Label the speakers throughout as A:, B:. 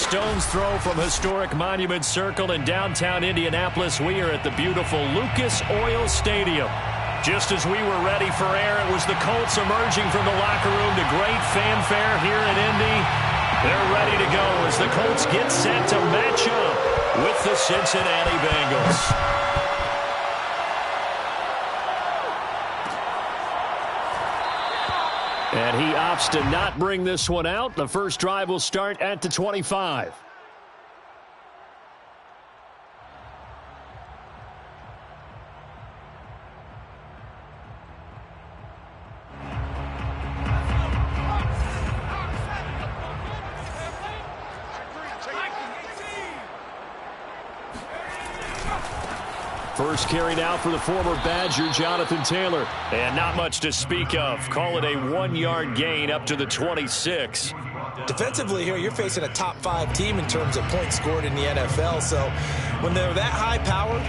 A: stone's throw from historic Monument Circle in downtown Indianapolis. We are at the beautiful Lucas Oil Stadium. Just as we were ready for air, it was the Colts emerging from the locker room to great fanfare here in Indy. They're ready to go as the Colts get set to match up with the Cincinnati Bengals. And he opts to not bring this one out. The first drive will start at the 25. First carried out for the former Badger, Jonathan Taylor. And not much to speak of. Call it a 1-yard gain up to the 26.
B: Defensively here, you're facing a top 5 team in terms of points scored in the NFL. So when they're that high powered,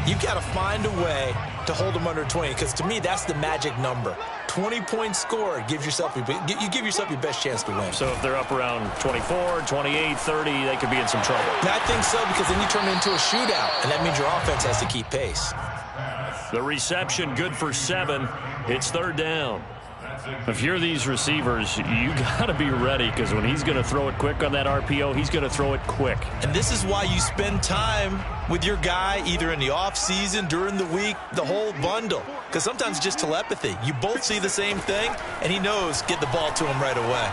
B: you've got to find a way to hold them under 20. Because to me, that's the magic number. 20 points scored, you give yourself your best chance to win.
A: So if they're up around 24, 28, 30, they could be in some trouble.
B: I think so, because then you turn it into a shootout, and that means your offense has to keep pace.
A: The reception good for 7. It's third down. If you're these receivers, you got to be ready, because when he's going to throw it quick on that RPO, he's going to throw it quick.
B: And this is why you spend time with your guy either in the offseason, during the week, the whole bundle. Because sometimes it's just telepathy. You both see the same thing, and he knows get the ball to him right away.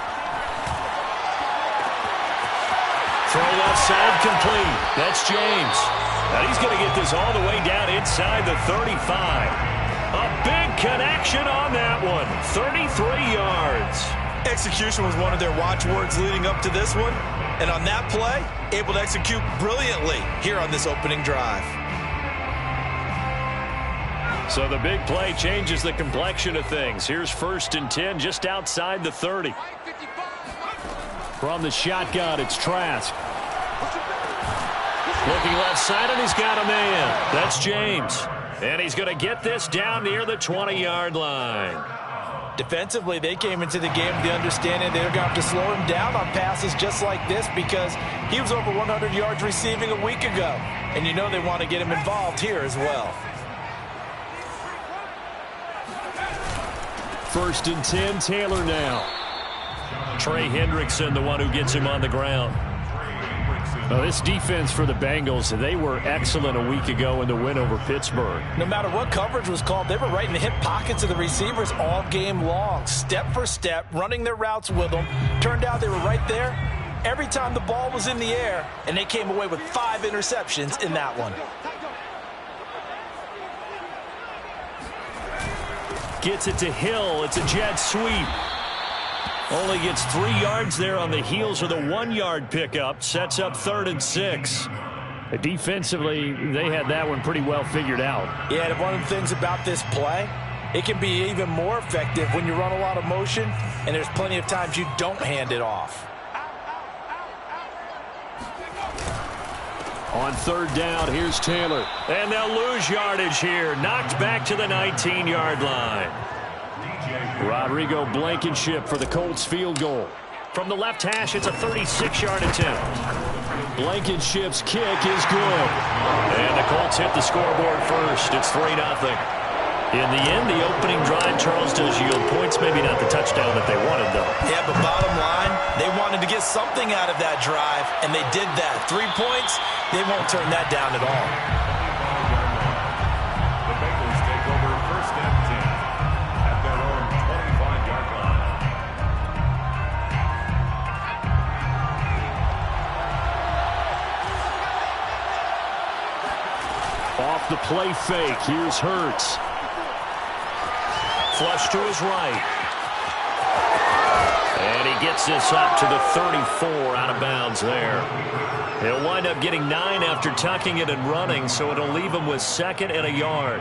A: Throw left side complete. That's James. Now he's going to get this all the way down inside the 35. A big connection on that one. 33 yards.
B: Execution was one of their watchwords leading up to this one. And on that play, able to execute brilliantly here on this opening drive.
A: So the big play changes the complexion of things. Here's 1st and 10 just outside the 30. From the shotgun, it's Trask. Looking left side, and he's got a man. That's James. And he's going to get this down near the 20-yard line.
B: Defensively, they came into the game with the understanding they're going to have to slow him down on passes just like this because he was over 100 yards receiving a week ago. And you know they want to get him involved here as well.
A: 1st and 10, Taylor now. Trey Hendrickson, the one who gets him on the ground. Now, this defense for the Bengals, they were excellent a week ago in the win over Pittsburgh.
B: No matter what coverage was called, they were right in the hip pockets of the receivers all game long. Step for step, running their routes with them. Turned out they were right there every time the ball was in the air, and they came away with 5 interceptions in that one.
A: Gets it to Hill. It's a jet sweep. Only gets 3 yards there on the heels of the 1-yard pickup. Sets up 3rd and 6. Defensively, they had that one pretty well figured out.
B: Yeah, and one of the things about this play, it can be even more effective when you run a lot of motion, and there's plenty of times you don't hand it off.
A: On 3rd down, here's Taylor. And they'll lose yardage here. Knocked back to the 19-yard line. Rodrigo Blankenship for the Colts field goal. From the left hash, it's a 36-yard attempt. Blankenship's kick is good. And the Colts hit the scoreboard first. It's 3-0. In the end, the opening drive, Charles, does yield points. Maybe not the touchdown that they wanted, though.
B: Yeah, but bottom line, they wanted to get something out of that drive, and they did that. 3 points, they won't turn that down at all.
C: The Bengals take over 1st and 10 at their own 25-yard line.
A: Off the play fake, here's Hurts. Flush to his right. And he gets this up to the 34, out of bounds there. He'll wind up getting 9 after tucking it and running, so it'll leave him with 2nd and a yard.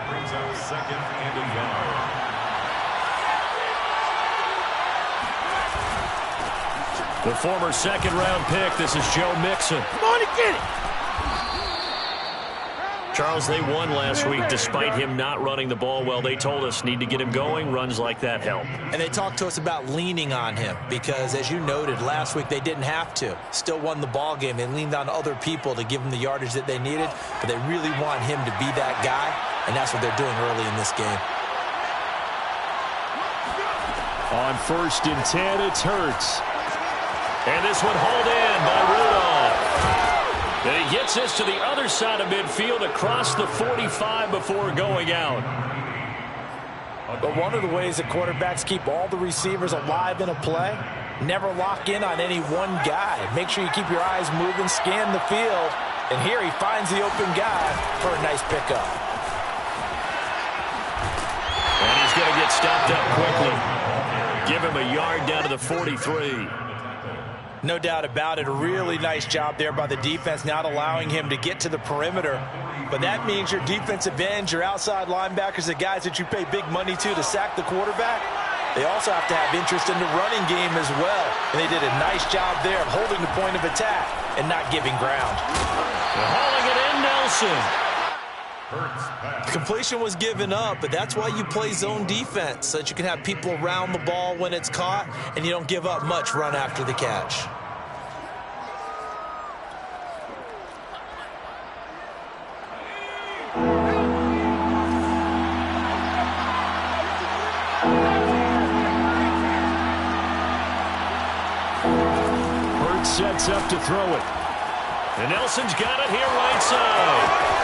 C: Brings up 2nd and a yard.
A: The former 2nd-round pick, this is Joe Mixon.
B: Come on and get it.
A: Charles, they won last week despite him not running the ball well. They told us need to get him going. Runs like that help.
B: And they talked to us about leaning on him because, as you noted, last week they didn't have to. Still won the ball game. They leaned on other people to give them the yardage that they needed, but they really want him to be that guy, and that's what they're doing early in this game.
A: On 1st and 10, it's Hurts. And this one hauled in by Rudolph. And he gets this to the other side of midfield across the 45 before going out.
B: But one of the ways that quarterbacks keep all the receivers alive in a play, never lock in on any one guy. Make sure you keep your eyes moving, scan the field. And here he finds the open guy for a nice pickup.
A: And he's going to get stopped up quickly. Give him a yard down to the 43.
B: No doubt about it. A really nice job there by the defense, not allowing him to get to the perimeter. But that means your defensive ends, your outside linebackers, the guys that you pay big money to sack the quarterback, they also have to have interest in the running game as well. And they did a nice job there of holding the point of attack and not giving ground.
A: They're hauling it in, Nelson.
B: The completion was given up, but that's why you play zone defense, so that you can have people around the ball when it's caught, and you don't give up much run after the catch.
A: Hurts sets up to throw it. And Nelson's got it here right side.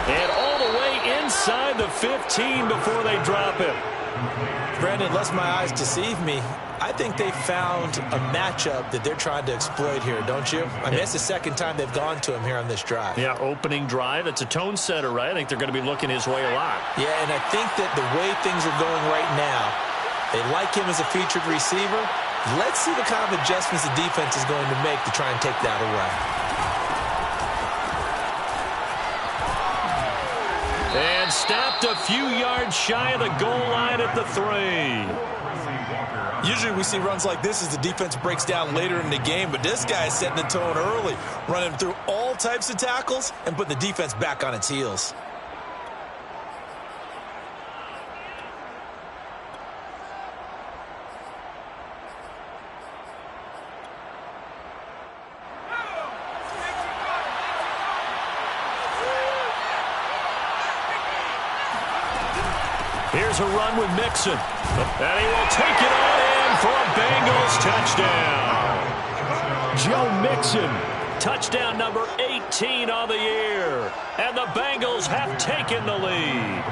A: And all the way inside the 15 before they drop him.
B: Brandon, lest my eyes deceive me, I think they found a matchup that they're trying to exploit here, don't you? I mean, it's the second time they've gone to him here on this drive.
A: Yeah, opening drive. It's a tone setter, right? I think they're going to be looking his way a lot.
B: Yeah, and I think that the way things are going right now, they like him as a featured receiver. Let's see the kind of adjustments the defense is going to make to try and take that away.
A: And stopped a few yards shy of the goal line at the 3.
B: Usually we see runs like this as the defense breaks down later in the game, but this guy is setting the tone early, running through all types of tackles and putting the defense back on its heels.
A: Here's a run with Mixon. And he will take it on in for a Bengals touchdown. Joe Mixon, touchdown number 18 on the year. And the Bengals have taken the lead.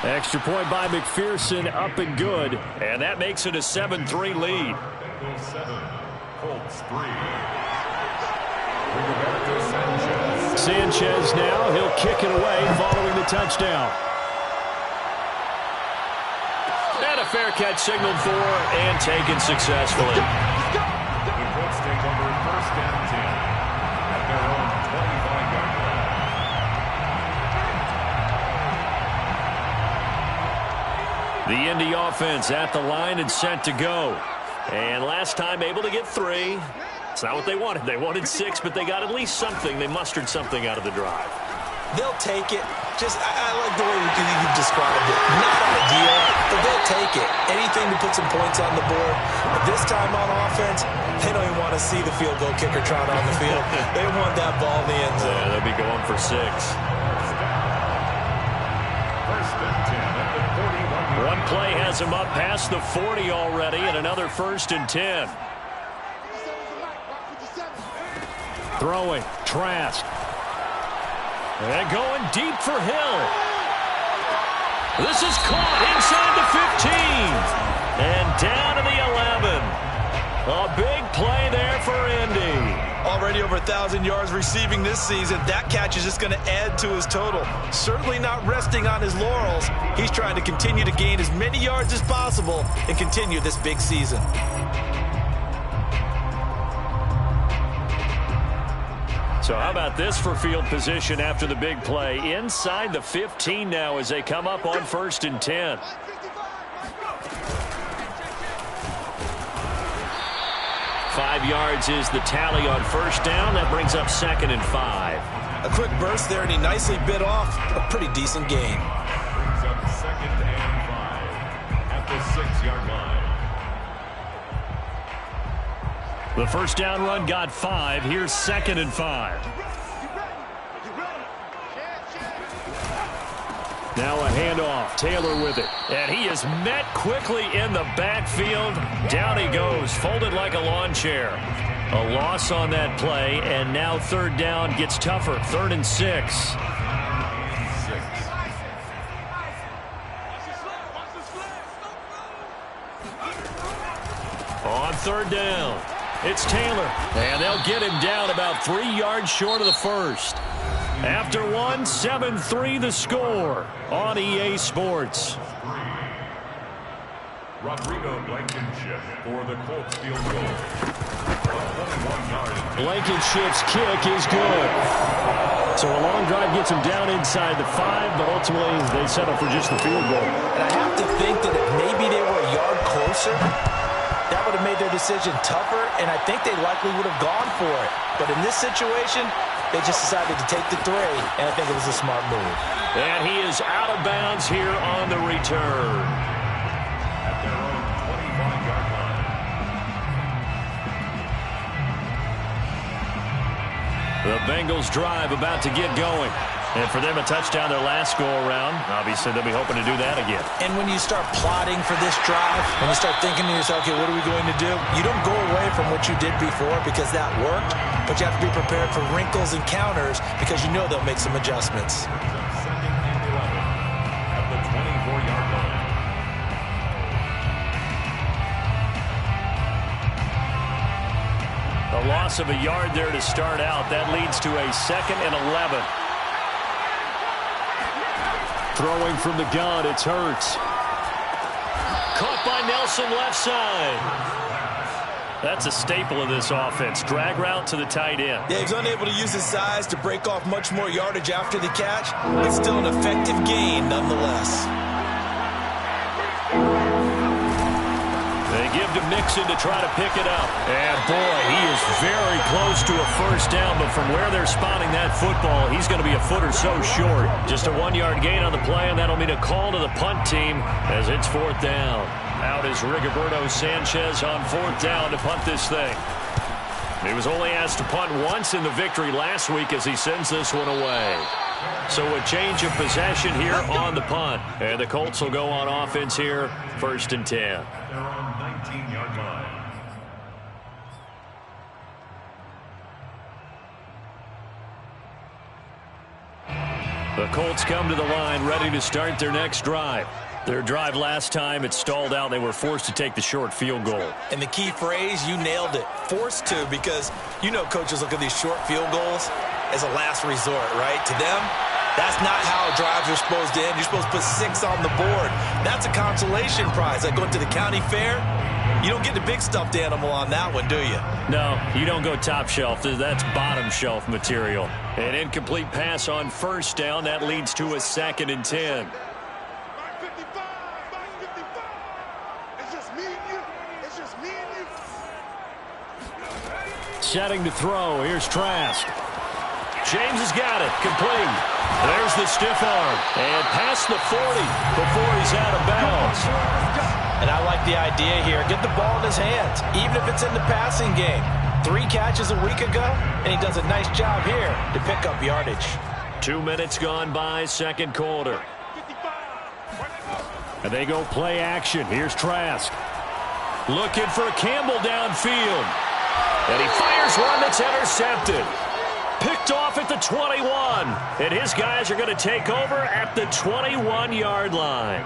A: Extra point by McPherson, up and good. And that makes it a 7-3 lead.
C: Bengals 7, Colts 3.
A: Sanchez now, he'll kick it away following the touchdown. And a fair catch signaled for and taken successfully.
C: The Colts take over 1st and 10 at their own 25-yard line.
A: The Indy offense at the line and set to go. And last time able to get 3. It's not what they wanted. They wanted 6, but they got at least something. They mustered something out of the drive.
B: They'll take it. I like the way you described it. Not ideal, but they'll take it. Anything to put some points on the board. But this time on offense, they don't even want to see the field goal kicker trot on the field. They want that ball in the end zone.
A: Yeah, they'll be going for 6.
C: 1st and 10 at the 41.
A: One play has him up past the 40 already, and another 1st and 10. Throwing, Trask. And going deep for Hill. This is caught inside the 15. And down to the 11. A big play there for Indy.
B: Already over 1,000 yards receiving this season. That catch is just going to add to his total. Certainly not resting on his laurels. He's trying to continue to gain as many yards as possible and continue this big season.
A: So how about this for field position after the big play? Inside the 15 now as they come up on 1st and 10. 5 yards is the tally on first down. That brings up 2nd and 5.
B: A quick burst there, and he nicely bit off a pretty decent gain.
C: Brings up 2nd and 5 at the 6-yard line.
A: The first down run got 5. Here's 2nd and 5. Now a handoff. Taylor with it. And he is met quickly in the backfield. Down he goes, folded like a lawn chair. A loss on that play, and now 3rd down gets tougher. 3rd and 6. On 3rd down, it's Taylor. And they'll get him down about 3 yards short of the first. After 1, 7-3 the score on EA Sports.
C: Rodrigo Blankenship for the Colts field goal. 21-yard.
A: Blankenship's kick is good. So a long drive gets him down inside the 5, but ultimately they settle for just the field goal.
B: And I have to think that if maybe they were a yard closer, that would have made their decision tougher, and I think they likely would have gone for it. But in this situation, they just decided to take the 3, and I think it was a smart move.
A: And he is out of bounds here on the return.
C: At their own 25-yard line.
A: The Bengals drive about to get going. And for them, a touchdown their last go-around. Obviously, they'll be hoping to do that again.
B: And when you start plotting for this drive, when you start thinking to yourself, okay, what are we going to do? You don't go away from what you did before because that worked, but you have to be prepared for wrinkles and counters because you know they'll make some adjustments.
C: 2nd and 11 at the 24-yard line.
A: A loss of a yard there to start out. That leads to a 2nd and 11. Throwing from the gun, it's Hurts. Caught by Nelson left side. That's a staple of this offense. Drag route to the tight end.
B: Yeah, he's unable to use his size to break off much more yardage after the catch. It's still an effective gain nonetheless.
A: They give to Mixon to try to pick it up. And boy, he is very close to a first down, but from where they're spotting that football, he's going to be a foot or so short. Just a 1-yard gain on the play, and that'll mean a call to the punt team as it's 4th down. Out is Rigoberto Sanchez on 4th down to punt this thing. He was only asked to punt once in the victory last week as he sends this one away. So a change of possession here on the punt. And the Colts will go on offense here, 1st and 10.
C: They're on 19-yard line.
A: The Colts come to the line ready to start their next drive. Their drive last time, it stalled out. They were forced to take the short field goal.
B: And the key phrase, you nailed it, forced to, because you know coaches look at these short field goals as a last resort, right? To them, that's not how drives are supposed to end. You're supposed to put 6 on the board. That's a consolation prize. Like going to the county fair, you don't get the big stuffed animal on that one, do you?
A: No, you don't go top shelf. That's bottom shelf material. An incomplete pass on first down. That leads to a 2nd and 10. Setting to throw. Here's Trask. James has got it. Complete. There's the stiff arm. And past the 40 before he's out of bounds.
B: And I like the idea here. Get the ball in his hands, even if it's in the passing game. 3 catches a week ago, and he does a nice job here to pick up yardage.
A: 2 minutes gone by, second quarter. And they go play action. Here's Trask. Looking for Campbell downfield. And he fires one that's intercepted. Picked off at the 21. And his guys are going to take over at the 21-yard line.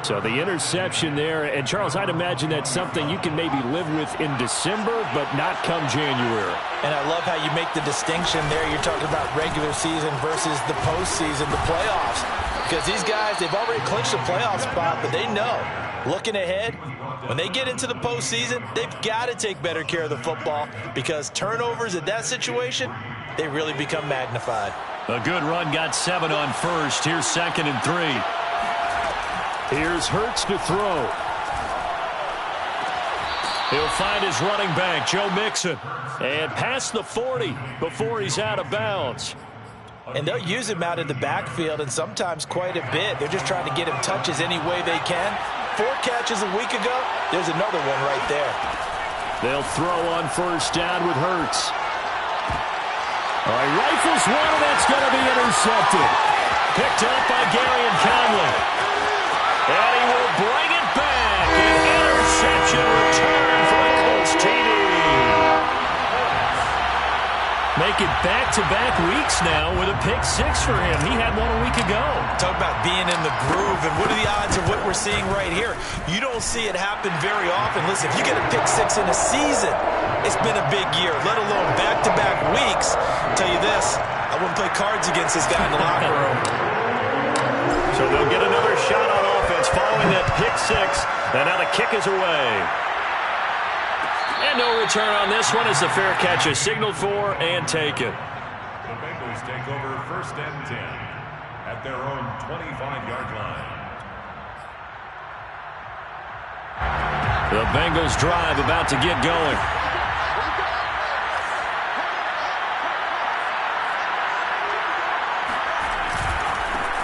A: So the interception there. And, Charles, I'd imagine that's something you can maybe live with in December, but not come January.
B: And I love how you make the distinction there. You're talking about regular season versus the postseason, the playoffs. Because these guys, they've already clinched a playoff spot, but they know, looking ahead, when they get into the postseason, they've got to take better care of the football because turnovers in that situation, they really become magnified.
A: A good run, got 7 on first. Here's 2nd and 3. Here's Hurts to throw. He'll find his running back, Joe Mixon, and past the 40 before he's out of bounds.
B: And they'll use him out in the backfield, and sometimes quite a bit. They're just trying to get him touches any way they can. 4 catches a week ago, there's another one right there.
A: They'll throw on first down with Hurts. All right, rifles one, and that's going to be intercepted. Picked up by Gary and Conley. And he will bring it back. An interception return for the Colts TD. Make it back-to-back weeks now with a pick-6 for him. He had one a week ago.
B: Talk about being in the groove, and what are the odds of what we're seeing right here? You don't see it happen very often. Listen, if you get a pick-6 in a season, it's been a big year, let alone back-to-back weeks. I'll tell you this, I wouldn't play cards against this guy in the locker room.
A: So they'll get another shot on offense following that pick-6, and now the kick is away. And no return on this one as the fair catch is signaled for and taken.
C: The Bengals take over first and 10 at their own 25-yard line.
A: The Bengals drive about to get going.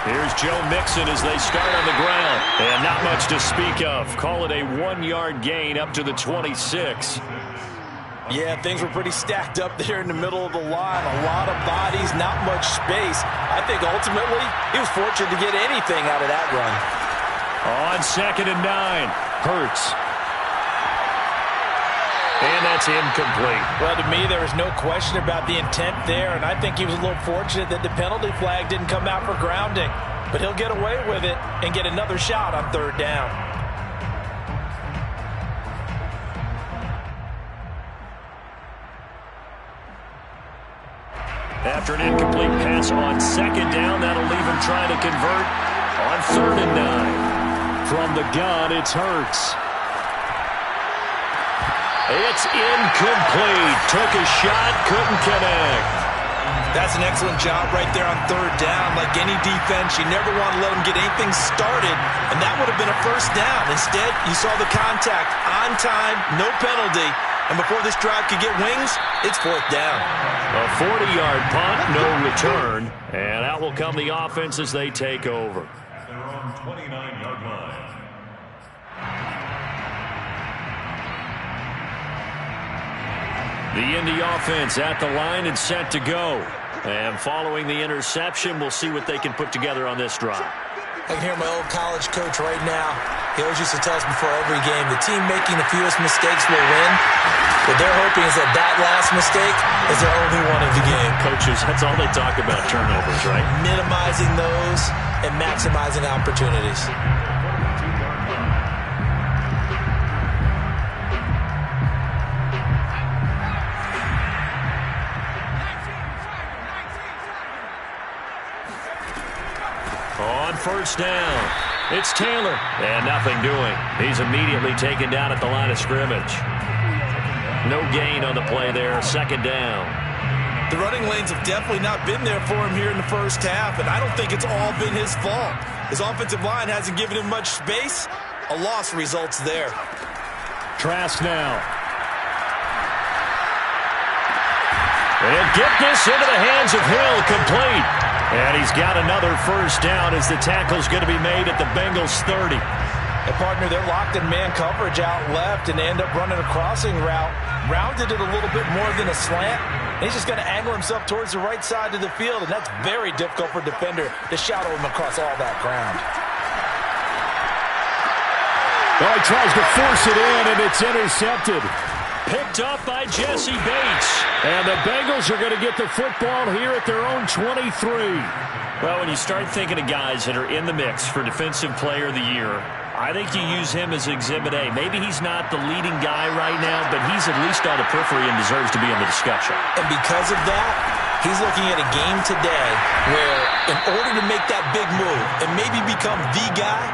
A: Here's Joe Mixon as they start on the ground. And not much to speak of. Call it a 1-yard gain up to the 26.
B: Yeah, things were pretty stacked up there in the middle of the line. A lot of bodies, not much space. I think ultimately he was fortunate to get anything out of that run.
A: On 2nd and 9, Hurts. And that's incomplete.
B: Well, to me, there was no question about the intent there, and I think he was a little fortunate that the penalty flag didn't come out for grounding. But he'll get away with it and get another shot on 3rd down.
A: After an incomplete pass on 2nd down, that'll leave him trying to convert on 3rd and 9. From the gun, it's Hurts. It's incomplete. Took a shot, couldn't connect.
B: That's an excellent job right there on 3rd down. Like any defense, you never want to let them get anything started, and that would have been a 1st down. Instead, you saw the contact on time, no penalty, and before this drive could get wings, it's 4th down.
A: A 40-yard punt, no return, and out will come the offense as they take over.
C: At their own 29-yard line.
A: The Indy offense at the line and set to go. And following the interception, we'll see what they can put together on this drive.
B: I can hear my old college coach right now. He always used to tell us before every game, the team making the fewest mistakes will win. What they're hoping is that that last mistake is their only one of the game.
A: Coaches, that's all they talk about, turnovers, right?
B: Minimizing those and maximizing opportunities.
A: On 1st down, it's Taylor, and nothing doing. He's immediately taken down at the line of scrimmage. No gain on the play there, 2nd down.
B: The running lanes have definitely not been there for him here in the 1st half, and I don't think it's all been his fault. His offensive line hasn't given him much space. A loss results there.
A: Trask now. And get this into the hands of Hill, complete. And he's got another 1st down as the tackle's going to be made at the Bengals 30.
B: And partner, they're locked in man coverage out left, and they end up running a crossing route. Rounded it a little bit more than a slant. And he's just going to angle himself towards the right side of the field, and that's very difficult for a defender to shadow him across all that ground.
A: Oh, he tries to force it in, and it's intercepted. Picked up by Jesse Bates. And the Bengals are going to get the football here at their own 23. Well, when you start thinking of guys that are in the mix for Defensive Player of the Year, I think you use him as Exhibit A. Maybe he's not the leading guy right now, but he's at least on the periphery and deserves to be in the discussion.
B: And because of that, he's looking at a game today where in order to make that big move and maybe become the guy,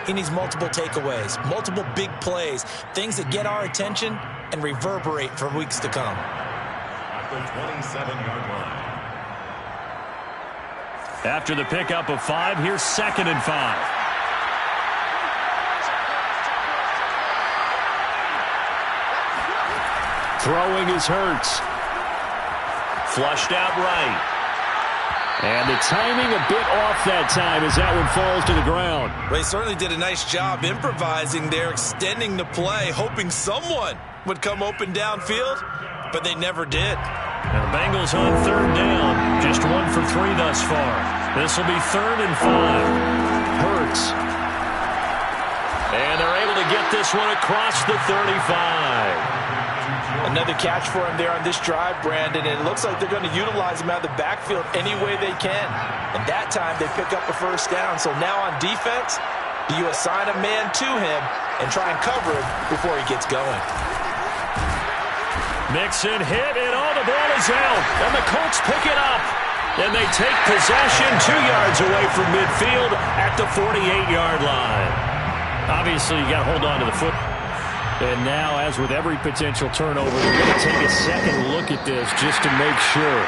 B: he needs multiple takeaways, multiple big plays, things that get our attention and reverberate for weeks to come.
C: At the 27-yard line.
A: After the pickup of 5, here's 2nd and 5. Throwing is Hurts. Flushed out right. And the timing a bit off that time as that one falls to the ground.
B: They certainly did a nice job improvising there, extending the play, hoping someone would come open downfield, but they never did.
A: And the Bengals on third down, just 1 for 3 thus far. This will be 3rd and 5. Hurts. And they're able to get this one across the 35.
B: Another catch for him there on this drive, Brandon, and it looks like they're going to utilize him out of the backfield any way they can. And that time they pick up a first down. So now on defense, do you assign a man to him and try and cover him before he gets going?
A: Mixon hit, and the ball is out. And the Colts pick it up. And they take possession 2 yards away from midfield at the 48-yard line. Obviously, you got to hold on to the foot. And now, as with every potential turnover, they're going to take a second look at this just to make sure.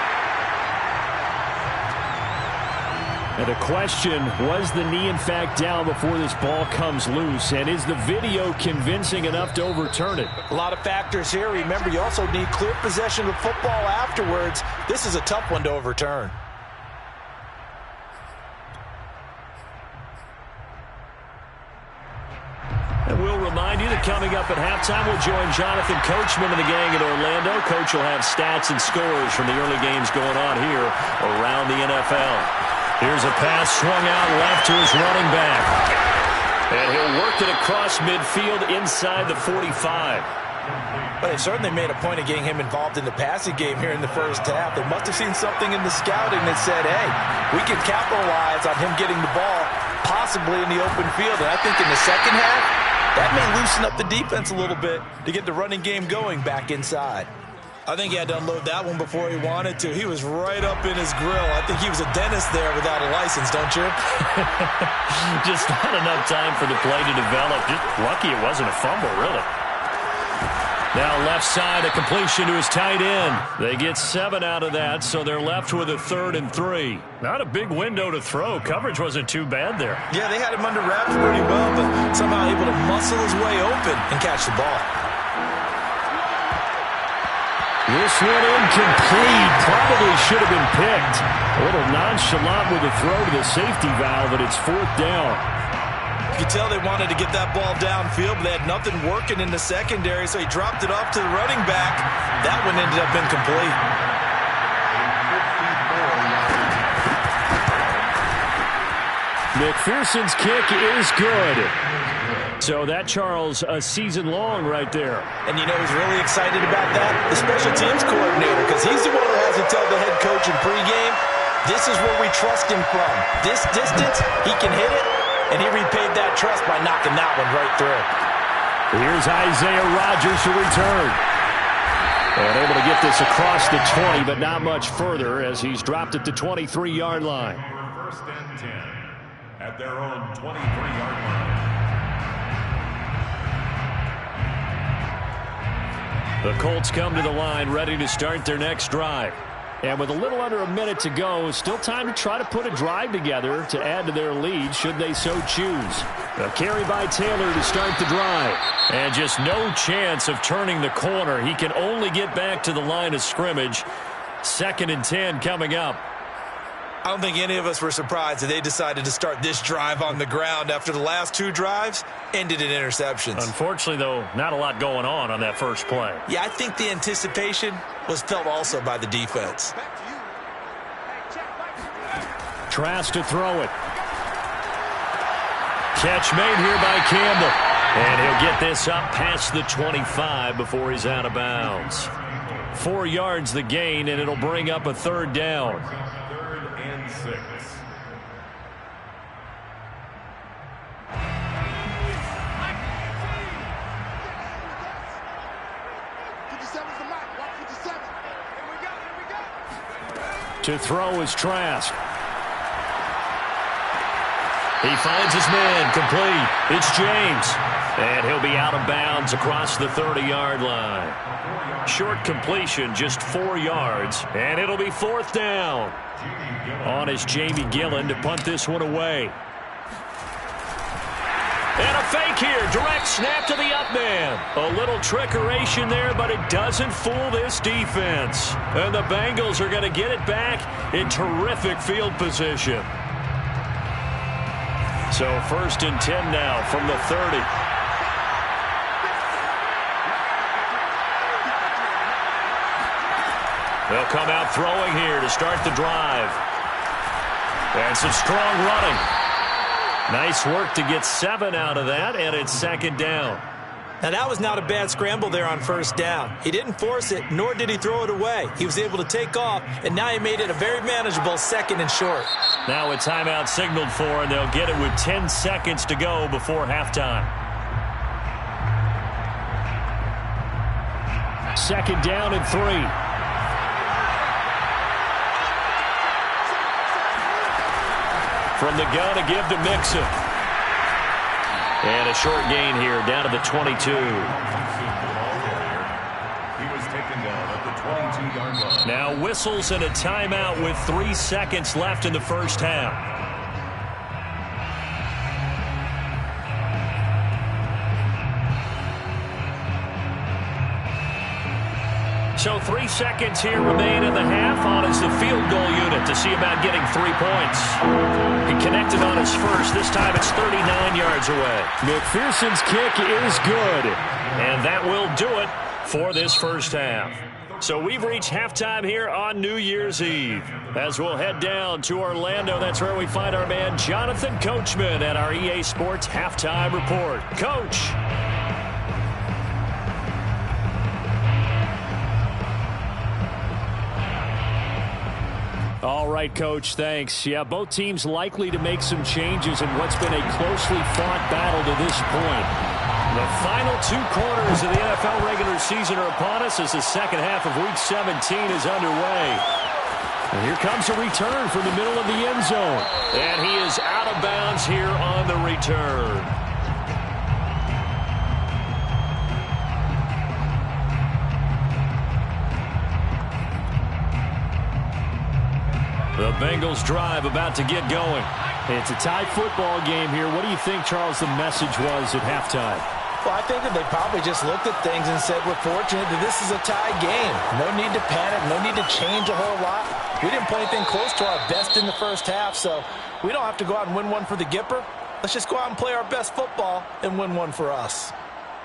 A: And the question, was the knee in fact down before this ball comes loose? And is the video convincing enough to overturn it?
B: A lot of factors here. Remember, you also need clear possession of football afterwards. This is a tough one to overturn.
A: And we'll remind you that coming up at halftime, we'll join Jonathan Coachman and the gang in Orlando. Coach will have stats and scores from the early games going on here around the NFL. Here's a pass swung out left to his running back. And he'll work it across midfield inside the 45.
B: But they certainly made a point of getting him involved in the passing game here in the first half. They must have seen something in the scouting that said, hey, we can capitalize on him getting the ball possibly in the open field. And I think in the second half, that may loosen up the defense a little bit to get the running game going back inside. I think he had to unload that one before he wanted to. He was right up in his grill. I think he was a dentist there without a license, don't you?
A: Just not enough time for the play to develop. Just lucky it wasn't a fumble, really. Now left side, a completion to his tight end. They get 7 out of that, so they're left with a 3rd and 3. Not a big window to throw. Coverage wasn't too bad there.
B: Yeah, they had him under wraps pretty well, but somehow able to muscle his way open and catch the ball.
A: This one incomplete. Probably should have been picked. A little nonchalant with the throw to the safety valve, and it's 4th down.
B: You could tell they wanted to get that ball downfield, but they had nothing working in the secondary, so he dropped it off to the running back. That one ended up incomplete.
A: McPherson's kick is good. So that, Charles, a season long right there.
B: And you know who's really excited about that? The special teams coordinator, because he's the one who has to tell the head coach in pregame, this is where we trust him from. This distance, he can hit it. And he repaid that trust by knocking that one right through.
A: Here's Isaiah Rodgers to return. And able to get this across the 20, but not much further as he's dropped it to 23-yard line.
C: 1st and 10 at their own 23-yard line.
A: The Colts come to the line ready to start their next drive. And with a little under a minute to go, still time to try to put a drive together to add to their lead should they so choose. A carry by Taylor to start the drive. And just no chance of turning the corner. He can only get back to the line of scrimmage. 2nd and 10 coming up.
B: I don't think any of us were surprised that they decided to start this drive on the ground after the last 2 drives ended in interceptions.
A: Unfortunately, though, not a lot going on that first play.
B: Yeah, I think the anticipation was felt also by the defense.
A: Trask to throw it. Catch made here by Campbell. And he'll get this up past the 25 before he's out of bounds. 4 yards the gain, and it'll bring up a 3rd down.
C: 3rd and 6.
A: To throw is Trask. He finds his man complete. It's James. And he'll be out of bounds across the 30-yard line. Short completion, just 4 yards. And it'll be 4th down. On is Jamie Gillen to punt this one away. And a fake here. Direct snap to the up man. A little trickeration there, but it doesn't fool this defense. And the Bengals are going to get it back in terrific field position. So 1st and 10 now from the 30. They'll come out throwing here to start the drive. And some strong running. Nice work to get 7 out of that, and it's 2nd down.
B: Now, that was not a bad scramble there on 1st down. He didn't force it, nor did he throw it away. He was able to take off, and now he made it a very manageable 2nd and short.
A: Now a timeout signaled for, and they'll get it with 10 seconds to go before halftime. 2nd down and 3. From the gun to give to Mixon. And a short gain here down to the 22.
C: He was taken down at the 22-yard line.
A: Now whistles and a timeout with 3 seconds left in the first half. So 3 seconds here remain in the half. On is the field goal unit to see about getting 3 points. He connected on his first. This time it's 39 yards away. McPherson's kick is good. And that will do it for this first half. So we've reached halftime here on New Year's Eve. As we'll head down to Orlando, that's where we find our man Jonathan Coachman at our EA Sports Halftime Report. Coach. All right, Coach, thanks. Yeah, both teams likely to make some changes in what's been a closely fought battle to this point. The final 2 quarters of the NFL regular season are upon us as the second half of Week 17 is underway. And here comes a return from the middle of the end zone. And he is out of bounds here on the return. The Bengals drive about to get going. It's a tie football game here. What do you think, Charles, the message was at halftime?
B: Well, I think that they probably just looked at things and said, we're fortunate that this is a tie game. No need to panic. No need to change a whole lot. We didn't play anything close to our best in the first half, so we don't have to go out and win one for the Gipper. Let's just go out and play our best football and win one for us.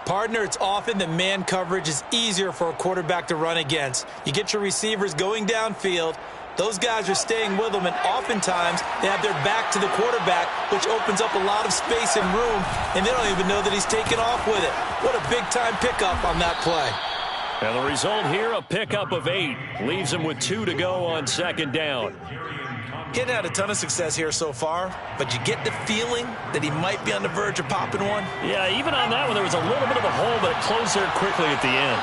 B: Partner, it's often that man coverage is easier for a quarterback to run against. You get your receivers going downfield. Those guys are staying with them, and oftentimes they have their back to the quarterback, which opens up a lot of space and room, and they don't even know that he's taken off with it. What a big-time pickup on that play.
A: And the result here, a pickup of 8. Leaves him with 2 to go on 2nd down.
B: He hadn't had a ton of success here so far, but you get the feeling that he might be on the verge of popping one.
A: Yeah, even on that one, there was a little bit of a hole, but it closed there quickly at the end.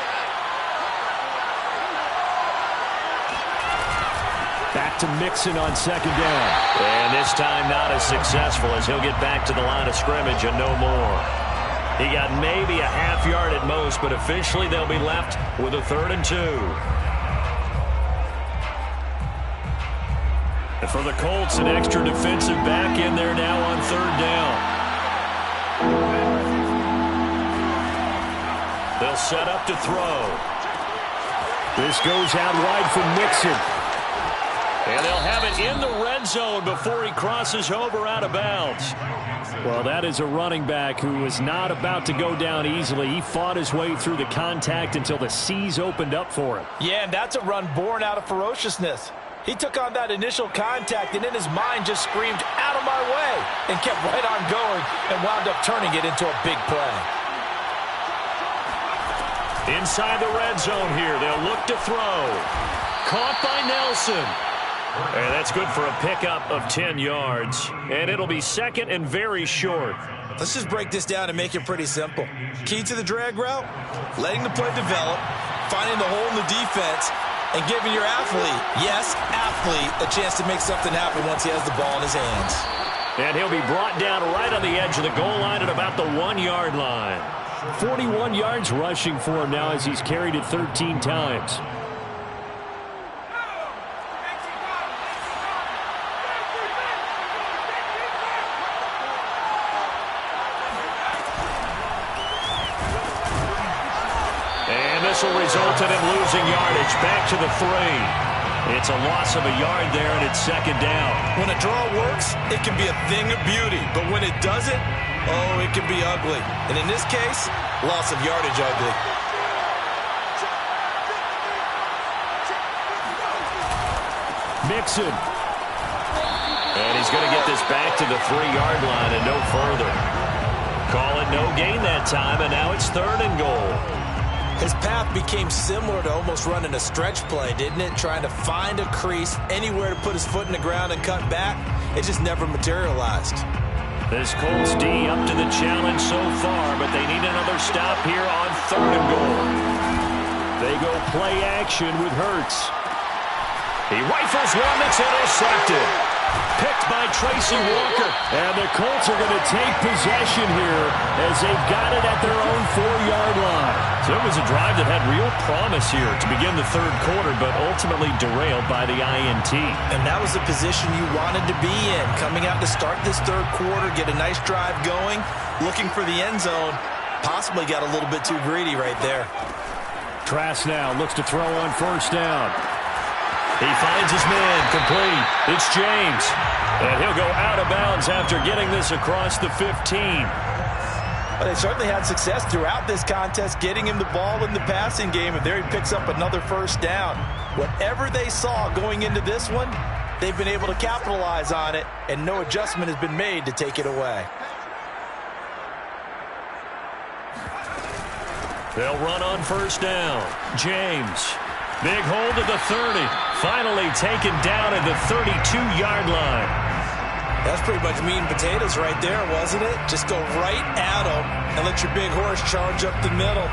A: Back to Mixon on 2nd down. And this time not as successful as he'll get back to the line of scrimmage and no more. He got maybe a half yard at most, but officially they'll be left with a 3rd and 2. And for the Colts, an extra defensive back in there now on 3rd down. They'll set up to throw. This goes out wide for Mixon. And they'll have it in the red zone before he crosses over out of bounds. Well, that is a running back who was not about to go down easily. He fought his way through the contact until the seas opened up for him.
B: Yeah, and that's a run born out of ferociousness. He took on that initial contact and in his mind just screamed, out of my way, and kept right on going and wound up turning it into a big play.
A: Inside the red zone here, they'll look to throw. Caught by Nelson. And that's good for a pickup of 10 yards. And it'll be 2nd and very short.
B: Let's just break this down and make it pretty simple. Key to the drag route, letting the play develop, finding the hole in the defense, and giving your athlete, yes, athlete, a chance to make something happen once he has the ball in his hands.
A: And he'll be brought down right on the edge of the goal line at about the 1-yard line. 41 yards rushing for him now as he's carried it 13 times. whistle resulted in losing yardage. Back to the 3. It's a loss of a yard there, and it's second down.
B: When a draw works, it can be a thing of beauty. But when it doesn't, oh, it can be ugly. And in this case, loss of yardage ugly.
A: Mixon. And he's going to get this back to the 3-yard line and no further. Call it no gain that time, and now it's 3rd and goal.
B: His path became similar to almost running a stretch play, didn't it? Trying to find a crease, anywhere to put his foot in the ground and cut back. It just never materialized.
A: This Colts D up to the challenge so far, but they need another stop here on 3rd and goal. They go play action with Hurts. He rifles one that's intercepted. Picked by Tracy Walker. And the Colts are going to take possession here as they've got it at their own 4-yard line. So it was a drive that had real promise here to begin the 3rd quarter, but ultimately derailed by the INT.
B: And that was the position you wanted to be in. Coming out to start this 3rd quarter, get a nice drive going, looking for the end zone. Possibly got a little bit too greedy right there.
A: Trask now looks to throw on 1st down. He finds his man complete. It's James. And he'll go out of bounds after getting this across the 15.
B: Well, they certainly had success throughout this contest, getting him the ball in the passing game, and there he picks up another 1st down. Whatever they saw going into this one, they've been able to capitalize on it, and no adjustment has been made to take it away.
A: They'll run on 1st down. James. Big hold to the 30. Finally taken down at the 32-yard line.
B: That's pretty much meat and potatoes right there, wasn't it? Just go right at them and let your big horse charge up the middle.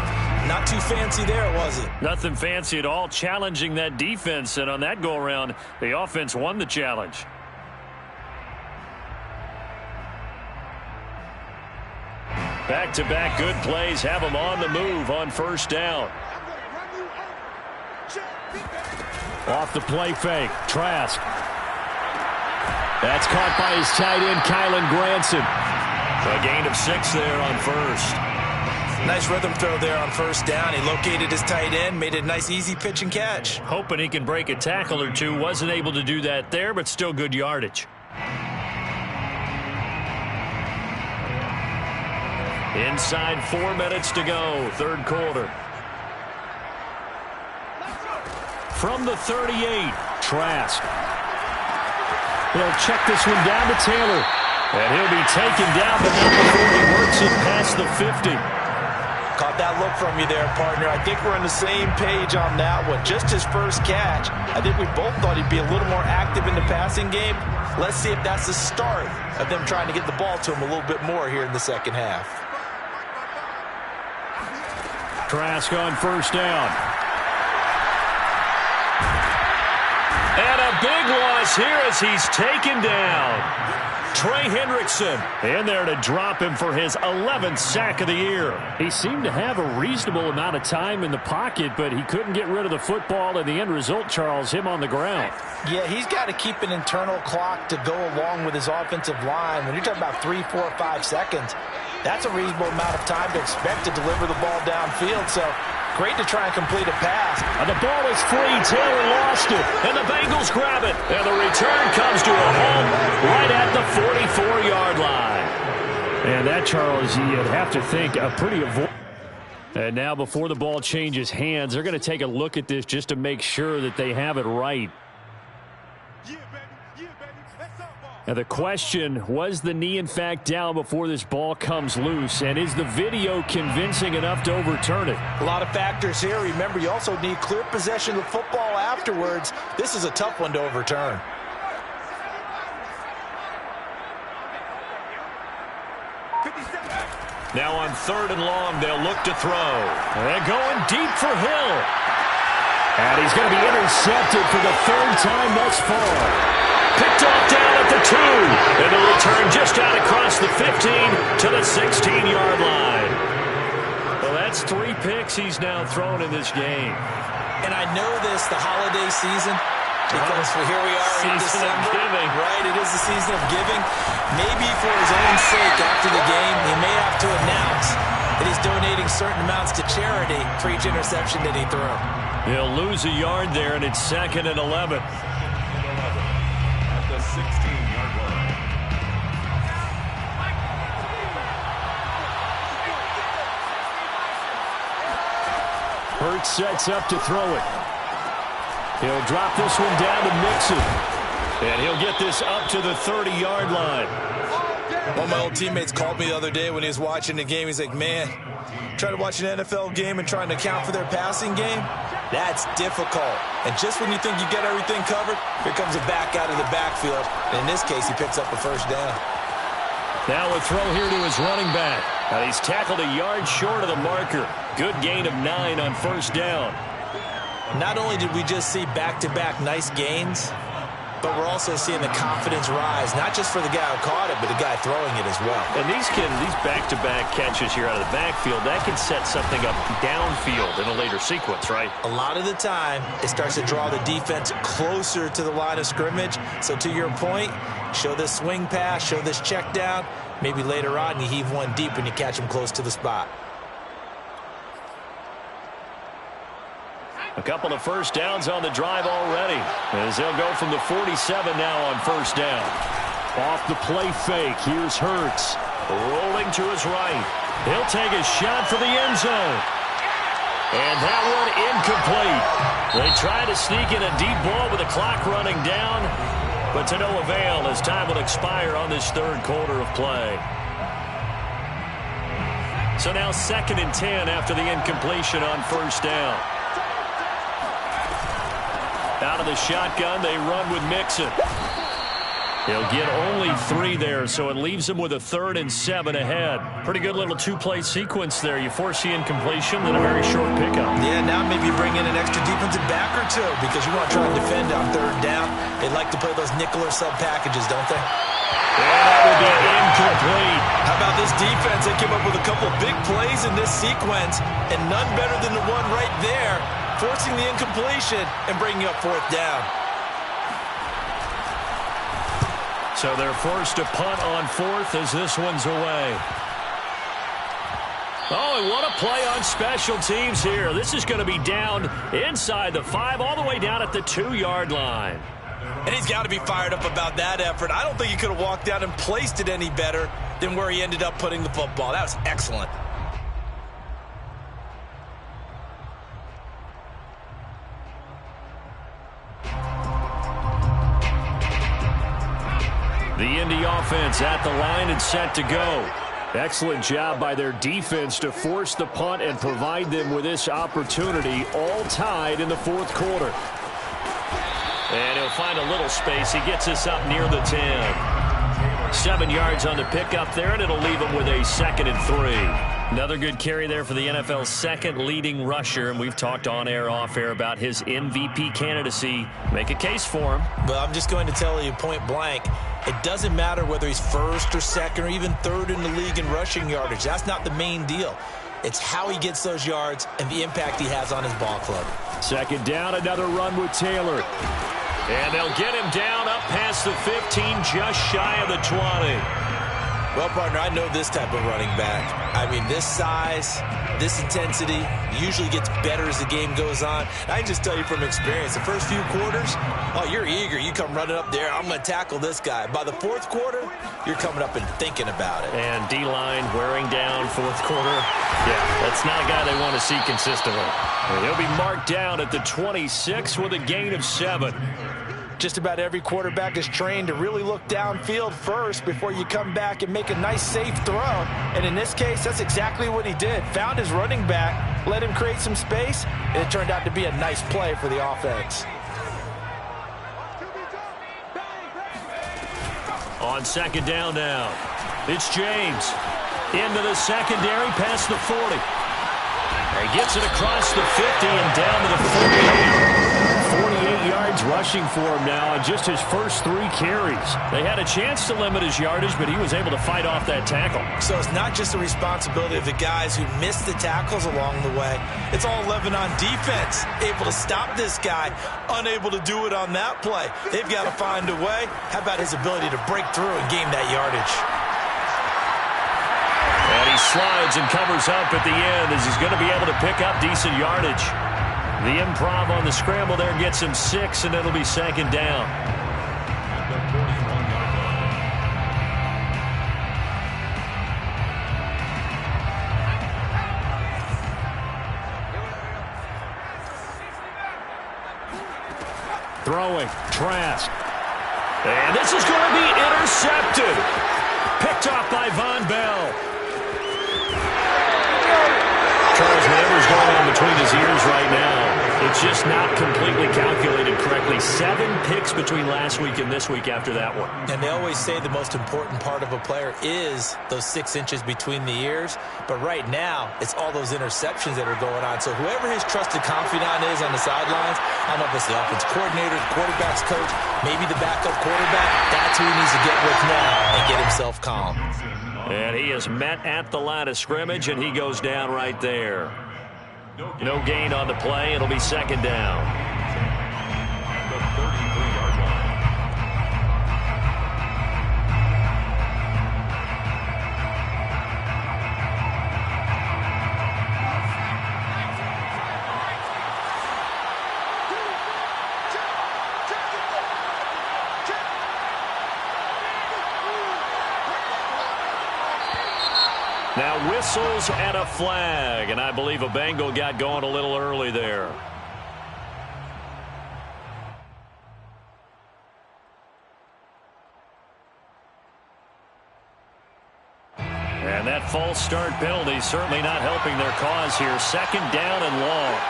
B: Not too fancy there, was it?
A: Nothing fancy at all, challenging that defense. And on that go-around, the offense won the challenge. Back-to-back good plays have them on the move on 1st down. Off the play fake. Trask. That's caught by his tight end, Kylan Granson. A gain of 6 there on 1st.
B: Nice rhythm throw there on 1st down. He located his tight end, made it a nice easy pitch and catch.
A: Hoping he can break a tackle or two. Wasn't able to do that there, but still good yardage. Inside 4 minutes to go, 3rd quarter. From the 38, Trask. He'll check this one down to Taylor. And he'll be taken down, but not before he works it past the 50.
B: Caught that look from you there, partner. I think we're on the same page on that one. Just his 1st catch. I think we both thought he'd be a little more active in the passing game. Let's see if that's the start of them trying to get the ball to him a little bit more here in the 2nd half.
A: Trask on 1st down. And a big loss here as he's taken down. Trey Hendrickson in there to drop him for his 11th sack of the year. He seemed to have a reasonable amount of time in the pocket, but he couldn't get rid of the football, and the end result, Charles, him on the ground.
B: Yeah, he's got to keep an internal clock to go along with his offensive line. When you're talking about 3, 4, 5 seconds, that's a reasonable amount of time to expect to deliver the ball downfield. So great to try and complete a pass.
A: And the ball is free. Taylor lost it. And the Bengals grab it. And the return comes to a home right at the 44-yard line. And that, Charles, you'd have to think a pretty avoidable. And now before the ball changes hands, they're going to take a look at this just to make sure that they have it right. Now the question, was the knee in fact down before this ball comes loose? And is the video convincing enough to overturn it?
B: A lot of factors here. Remember, you also need clear possession of the football afterwards. This is a tough one to overturn.
A: Now on 3rd and long, they'll look to throw. They're going deep for Hill. And he's going to be intercepted for the 3rd time thus far. Picked off down at the 2. And the return just out across the 15 to the 16-yard line. Well, that's 3 picks he's now thrown in this game.
B: And I know this, the holiday season, because here we are in December.
A: Season of giving.
B: Right, it is the season of giving. Maybe for his own sake after the game, he may have to announce And he's donating certain amounts to charity for each interception that he threw.
A: He'll lose a yard there, and it's 2nd and 11.
C: At the 16-yard line.
A: Hurts sets up to throw it. He'll drop this one down to Mixon. And he'll get this up to the 30-yard line.
B: One of my old teammates called me the other day when he was watching the game. He's like, man, trying to watch an NFL game and trying to account for their passing game, that's difficult. And just when you think you get everything covered, here comes a back out of the backfield. And in this case, he picks up a first down.
A: Now a throw here to his running back. And he's tackled a yard short of the marker. Good gain of 9 on first down.
B: Not only did we just see back-to-back nice gains, but we're also seeing the confidence rise, not just for the guy who caught it, but the guy throwing it as well.
A: And these back-to-back catches here out of the backfield, that can set something up downfield in a later sequence, right?
B: A lot of the time, it starts to draw the defense closer to the line of scrimmage. So to your point, show this swing pass, show this check down. Maybe later on, you heave one deep and you catch him close to the spot.
A: A couple of first downs on the drive already, as they'll go from the 47 now on first down. Off the play fake, here's Hurts. Rolling to his right. He'll take a shot for the end zone. And that one incomplete. They try to sneak in a deep ball with the clock running down, but to no avail as time will expire on this third quarter of play. So now 2nd and 10 after the incompletion on first down. Out of the shotgun, they run with Mixon. He'll get only 3 there, so it leaves him with a 3rd and 7 ahead. Pretty good little two-play sequence there. You force the incompletion, then a very short pickup.
B: Yeah, now maybe bring in an extra defensive back or two because you want to try and defend on 3rd down. They like to play those nickel or sub packages, don't they?
A: And that will be incomplete.
B: How about this defense? They came up with a couple big plays in this sequence, and none better than the one right there, forcing the incompletion and bringing up 4th down.
A: So they're forced to punt on 4th as this one's away. Oh, and what a play on special teams here. This is going to be down inside the 5, all the way down at the 2-yard line.
B: And he's got to be fired up about that effort. I don't think he could have walked out and placed it any better than where he ended up putting the football. That was excellent.
A: The Indy offense at the line and set to go. Excellent job by their defense to force the punt and provide them with this opportunity, all tied in the 4th quarter. And he'll find a little space. He gets us up near the 10. 7 yards on the pickup there, and it'll leave him with a 2nd and 3. Another good carry there for the NFL's 2nd leading rusher, and we've talked on air, off air about his MVP candidacy. Make a case for him.
B: But I'm just going to tell you point blank, it doesn't matter whether he's 1st or 2nd or even 3rd in the league in rushing yardage. That's not the main deal. It's how he gets those yards and the impact he has on his ball club.
A: 2nd down, another run with Taylor. And they'll get him down up past the 15, just shy of the 20.
B: Well, partner, I know this type of running back. I mean, this size, this intensity usually gets better as the game goes on. I can just tell you from experience, the first few quarters, oh, you're eager. You come running up there, I'm going to tackle this guy. By the 4th quarter, you're coming up and thinking about it.
A: And D-line wearing down 4th quarter. Yeah, that's not a guy they want to see consistently. And he'll be marked down at the 26 with a gain of 7.
B: Just about every quarterback is trained to really look downfield first before you come back and make a nice, safe throw. And in this case, that's exactly what he did. Found his running back, let him create some space, and it turned out to be a nice play for the offense.
A: On 2nd down now, it's James. Into the secondary, past the 40. He gets it across the 50 and down to the 48. 48 yards rushing for him now on just his first 3 carries. They had a chance to limit his yardage, but he was able to fight off that tackle.
B: So it's not just the responsibility of the guys who missed the tackles along the way. It's all 11 on defense, able to stop this guy, unable to do it on that play. They've got to find a way. How about his ability to break through and gain that yardage?
A: And he he slides and covers up at the end as he's going to be able to pick up decent yardage. The improv on the scramble there gets him 6, and it'll be second down. Throwing, Trask. And this is going to be intercepted. Picked off by Von Bell. Charles, whatever's going on between his ears right now, it's just not completely calculated correctly. 7 picks between last week and this week after that one.
B: And they always say the most important part of a player is those 6 inches between the ears. But right now, it's all those interceptions that are going on. So whoever his trusted confidant is on the sidelines, I don't know if it's the offense coordinator, the quarterback's coach, maybe the backup quarterback, that's who he needs to get with now and get himself calm.
A: And he is met at the line of scrimmage, and he goes down right there. No gain on the play. It'll be second down. Now whistles and a flag, and I believe a Bengal got going a little early there. And that false start penalty certainly not helping their cause here. Second down and long.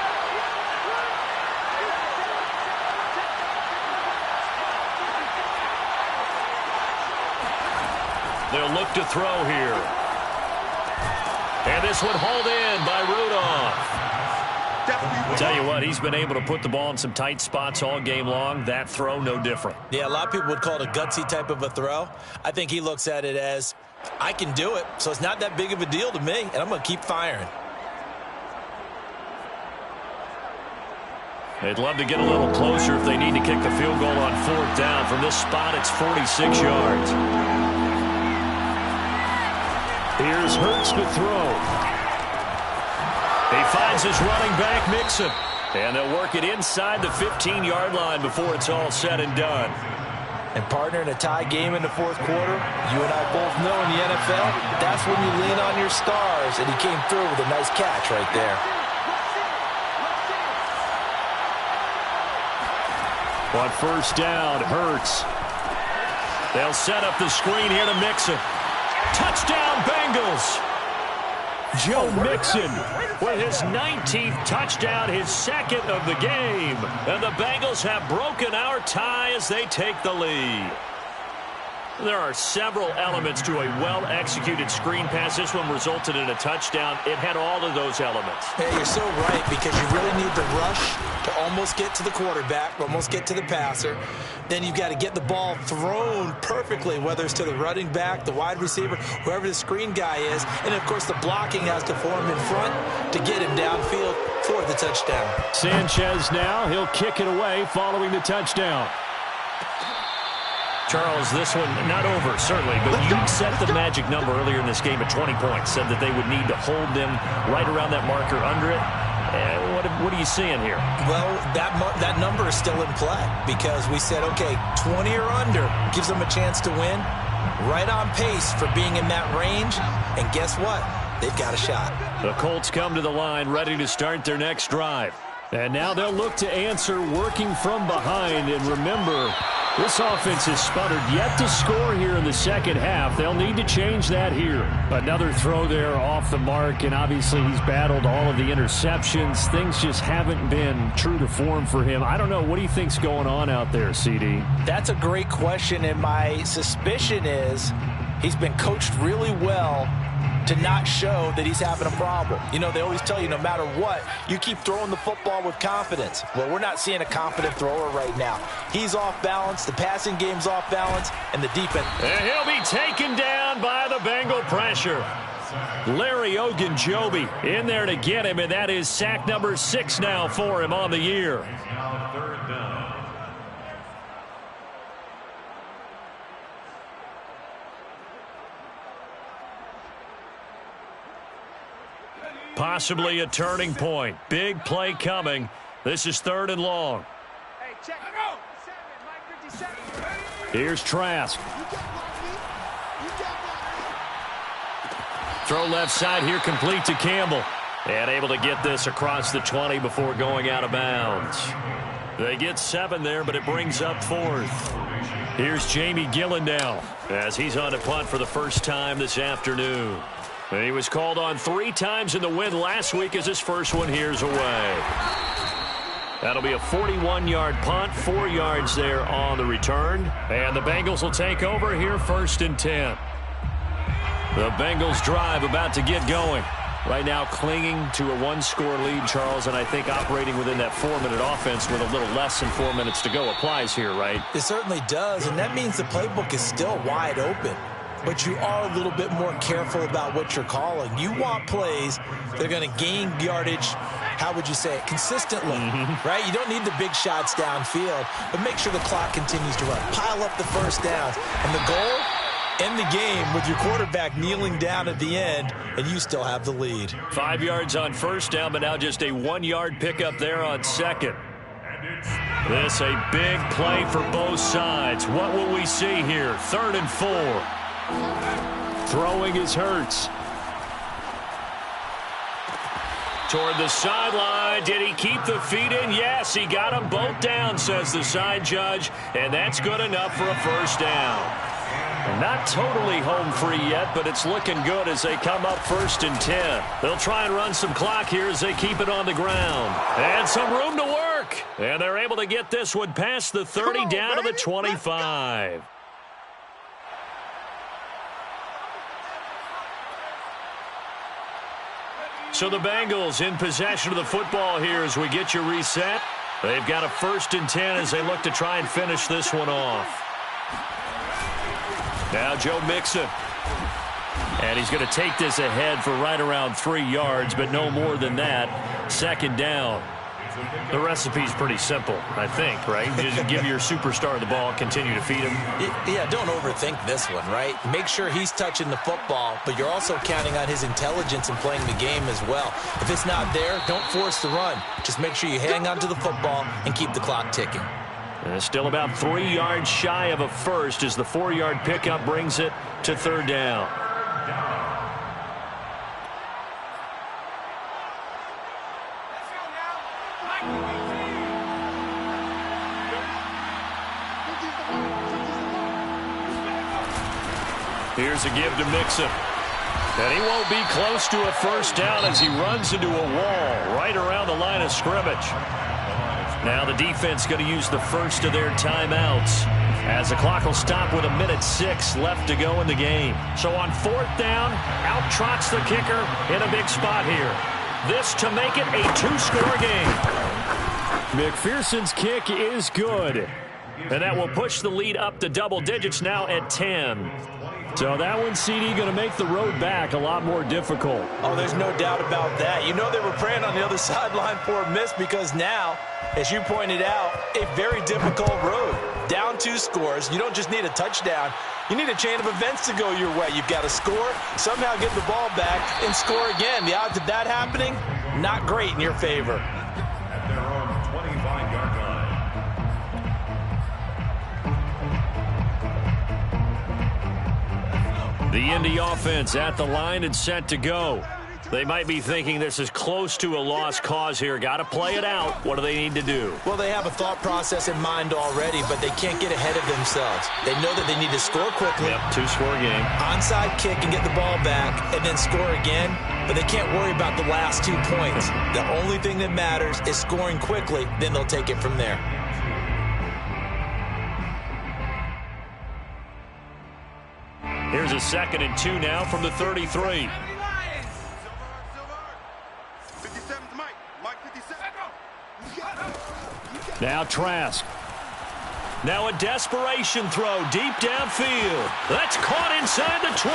A: They'll look to throw here. And this one hauled in by Rudolph. Tell you what, he's been able to put the ball in some tight spots all game long. That throw, no different.
B: Yeah, a lot of people would call it a gutsy type of a throw. I think he looks at it as, I can do it, so it's not that big of a deal to me, and I'm going to keep firing.
A: They'd love to get a little closer if they need to kick the field goal on 4th down. From this spot, it's 46 yards. Here's Hurts to throw. He finds his running back, Mixon. And they'll work it inside the 15-yard line before it's all said and done.
B: And partner, in a tie game in the 4th quarter, you and I both know in the NFL, that's when you lean on your stars. And he came through with a nice catch right there.
A: On 1st down, Hurts. They'll set up the screen here to Mixon. Touchdown, Bengals. Joe Mixon with his 19th touchdown, his 2nd of the game. And the Bengals have broken our tie as they take the lead. There are several elements to a well-executed screen pass. This one resulted in a touchdown. It had all of those elements.
B: Hey, you're so right, because you really need the rush to almost get to the quarterback, almost get to the passer. Then you've got to get the ball thrown perfectly, whether it's to the running back, the wide receiver, whoever the screen guy is. And, of course, the blocking has to form in front to get him downfield for the touchdown.
A: Sanchez now, he'll kick it away following the touchdown. Charles, this one not over, certainly, but you set the magic number earlier in this game at 20 points, said that they would need to hold them right around that marker under it. What are you seeing here?
B: Well, that number is still in play because we said, okay, 20 or under gives them a chance to win. Right on pace for being in that range, and guess what? They've got a shot.
A: The Colts come to the line ready to start their next drive. And now they'll look to answer working from behind. And remember, this offense has sputtered yet to score here in the second half. They'll need to change that here. Another throw there off the mark, and obviously he's battled all of the interceptions. Things just haven't been true to form for him. I don't know. What do you think's going on out there, CD?
B: That's a great question, and my suspicion is he's been coached really well to not show that he's having a problem. You know, they always tell you no matter what, you keep throwing the football with confidence. Well, we're not seeing a confident thrower right now. He's off balance, the passing game's off balance, and the defense.
A: And he'll be taken down by the Bengal pressure. Larry Ogunjobi in there to get him, and that is sack number 6 now for him on the year. Possibly a turning point. Big play coming. This is 3rd and long.
D: Hey, check it out. Mike 57.
A: Here's Trask. Throw left side here, complete to Campbell. And able to get this across the 20 before going out of bounds. They get 7 there, but it brings up 4th. Here's Jamie Gillen now as he's on a punt for the first time this afternoon. And he was called on 3 times in the win last week as his first one here's away. That'll be a 41-yard punt, 4 yards there on the return. And the Bengals will take over here 1st and 10. The Bengals drive about to get going. Right now clinging to a 1-score lead, Charles, and I think operating within that 4-minute offense with a little less than 4 minutes to go applies here, right?
B: It certainly does, and that means the playbook is still wide open. But you are a little bit more careful about what you're calling. You want plays that are going to gain yardage, how would you say it, consistently, right? You don't need the big shots downfield, but make sure the clock continues to run. Pile up the first downs. And the goal? End the game with your quarterback kneeling down at the end, and you still have the lead.
A: 5 yards on first down, but now just a 1-yard pickup there on second. This a big play for both sides. What will we see here? 3rd and 4. Throwing is Hurts. Toward the sideline. Did he keep the feet in? Yes, he got them both down, says the side judge, and that's good enough for a first down. Not totally home free yet, but it's looking good as they come up 1st and 10. They'll try and run some clock here as they keep it on the ground. And some room to work. And they're able to get this one past the 30 down to the 25. So the Bengals in possession of the football here as we get you reset. They've got a 1st and 10 as they look to try and finish this one off. Now Joe Mixon. And he's going to take this ahead for right around 3 yards, but no more than that. 2nd down. The recipe's pretty simple, I think, right? Just give your superstar the ball, continue to feed him.
B: Yeah, don't overthink this one, right? Make sure he's touching the football, but you're also counting on his intelligence in playing the game as well. If it's not there, don't force the run. Just make sure you hang on to the football and keep the clock ticking.
A: And still about 3 yards shy of a first as the 4-yard pickup brings it to 3rd down. Here's a give to Mixon. And he won't be close to a first down as he runs into a wall right around the line of scrimmage. Now the defense going to use the first of their timeouts as the clock will stop with 1:06 left to go in the game. So on 4th down, out trots the kicker in a big spot here. This to make it a 2-score game. McPherson's kick is good. And that will push the lead up to double digits now at 10. So that one, CD, going to make the road back a lot more difficult.
B: Oh, there's no doubt about that. You know they were praying on the other sideline for a miss because now, as you pointed out, a very difficult road. Down 2 scores. You don't just need a touchdown. You need a chain of events to go your way. You've got to score, somehow get the ball back, and score again. The odds of that happening, not great in your favor.
C: At their own 25-yard line.
A: The Indy offense at the line and set to go. They might be thinking this is close to a lost cause here. Got to play it out. What do they need to do?
B: Well, they have a thought process in mind already, but they can't get ahead of themselves. They know that they need to score quickly.
A: Yep, 2-score game.
B: Onside kick and get the ball back and then score again, but they can't worry about the last 2 points. The only thing that matters is scoring quickly, then they'll take it from there.
A: Here's a 2nd and 2 now from the 33. Now Trask. Now a desperation throw deep downfield. That's caught inside the 20.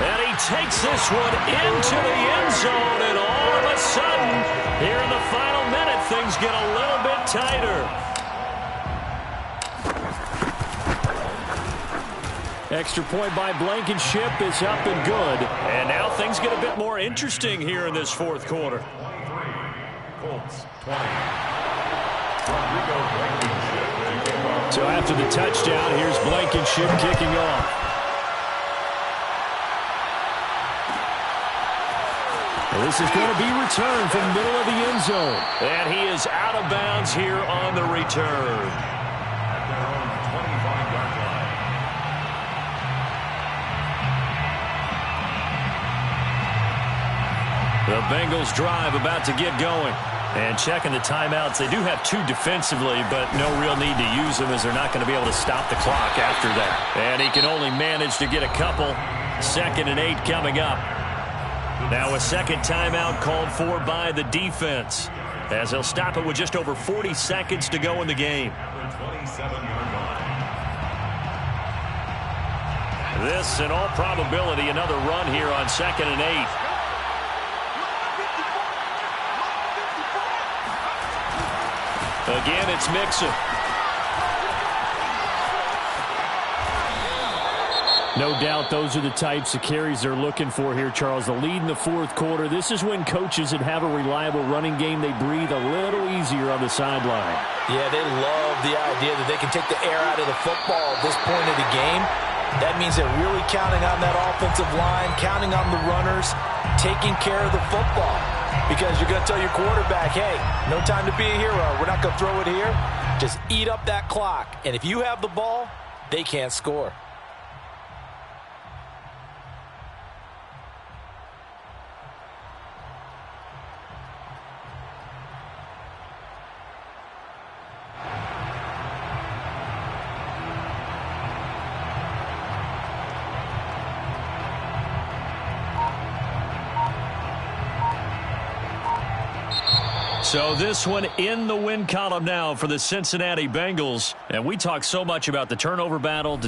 A: And he takes this one into the end zone. And all of a sudden, here in the final minute, things get a little bit tighter. Extra point by Blankenship is up and good. And now things get a bit more interesting here in this fourth quarter.
C: Colts 20.
A: So after the touchdown, here's Blankenship kicking off. This is going to be returned from the middle of the end zone. And he is out of bounds here on the return.
C: At their own 25-yard line.
A: The Bengals drive about to get going. And checking the timeouts, they do have 2 defensively, but no real need to use them as they're not going to be able to stop the clock after that. And he can only manage to get a couple. 2nd and 8 coming up. Now a second timeout called for by the defense, as they'll stop it with just over 40 seconds to go in the game. This, in all probability, another run here on 2nd and 8. Again, it's Mixon. No doubt those are the types of carries they're looking for here, Charles. The lead in the fourth quarter. This is when coaches that have a reliable running game, they breathe a little easier on the sideline.
B: Yeah, they love the idea that they can take the air out of the football at this point of the game. That means they're really counting on that offensive line, counting on the runners, taking care of the football. Because you're going to tell your quarterback, hey, no time to be a hero. We're not going to throw it here. Just eat up that clock. And if you have the ball, they can't score.
A: So this one in the win column now for the Cincinnati Bengals. And we talk so much about the turnover battle.